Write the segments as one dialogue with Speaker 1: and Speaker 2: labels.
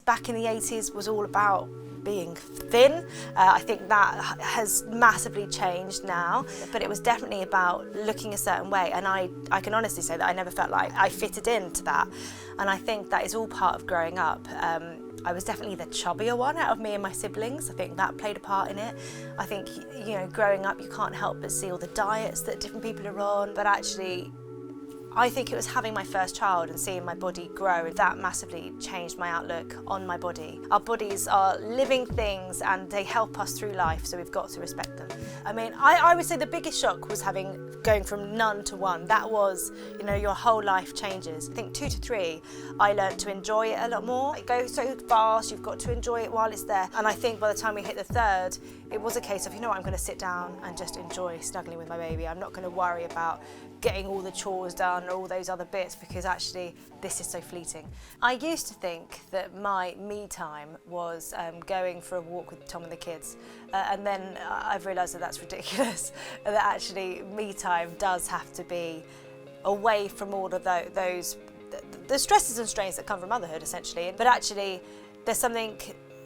Speaker 1: back in the 80s was all about being thin. I think that has massively changed now, but it was definitely about looking a certain way, and I can honestly say that I never felt like I fitted into that, and I think that is all part of growing up. I was definitely the chubbier one out of me and my siblings. I think that played a part in it. I think, you know, growing up you can't help but see all the diets that different people are on, but actually I think it was having my first child and seeing my body grow, and that massively changed my outlook on my body. Our bodies are living things and they help us through life, so we've got to respect them. I mean, I would say the biggest shock was going from none to one. That was, you know, your whole life changes. I think 2 to 3, I learned to enjoy it a lot more. It goes so fast, you've got to enjoy it while it's there. And I think by the time we hit the 3rd, it was a case of, you know what, I'm going to sit down and just enjoy snuggling with my baby. I'm not going to worry about getting all the chores done or all those other bits, because actually this is so fleeting. I used to think that my me time was going for a walk with Tom and the kids, and then I've realised that that's ridiculous, that actually me time does have to be away from all of those the stresses and strains that come from motherhood essentially, but actually there's something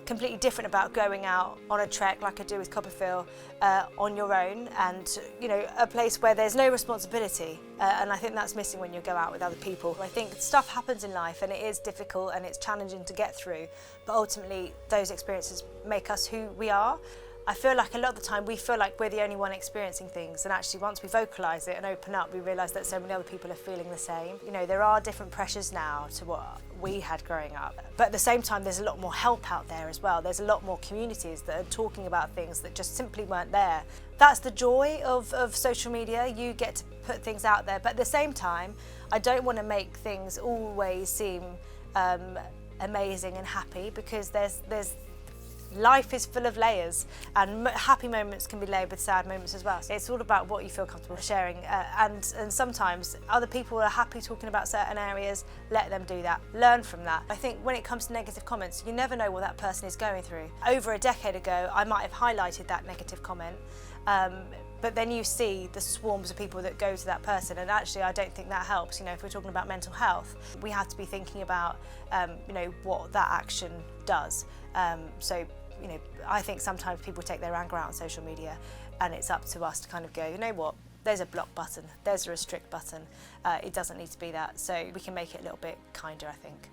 Speaker 1: completely different about going out on a trek like I do with Copperfield on your own, and you know, a place where there's no responsibility, and I think that's missing when you go out with other people. I think stuff happens in life and it is difficult and it's challenging to get through, but ultimately those experiences make us who we are. I feel like a lot of the time we feel like we're the only one experiencing things, and actually once we vocalise it and open up, we realise that so many other people are feeling the same. You know, there are different pressures now to what we had growing up, but at the same time there's a lot more help out there as well. There's a lot more communities that are talking about things that just simply weren't there. That's the joy of social media. You get to put things out there, but at the same time I don't want to make things always seem amazing and happy, because life is full of layers, and happy moments can be layered with sad moments as well. It's all about what you feel comfortable sharing, and sometimes other people are happy talking about certain areas. Let them do that. Learn from that. I think when it comes to negative comments, you never know what that person is going through. Over a decade ago, I might have highlighted that negative comment, but then you see the swarms of people that go to that person, and actually I don't think that helps. You know, if we're talking about mental health, we have to be thinking about you know, what that action does. So you know, I think sometimes people take their anger out on social media, and it's up to us to kind of go, you know what, there's a block button, there's a restrict button. It doesn't need to be that, so we can make it a little bit kinder, I think.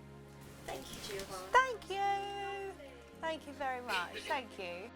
Speaker 2: Thank you, Giovanna.
Speaker 1: Thank you. Thank you very much. Thank you.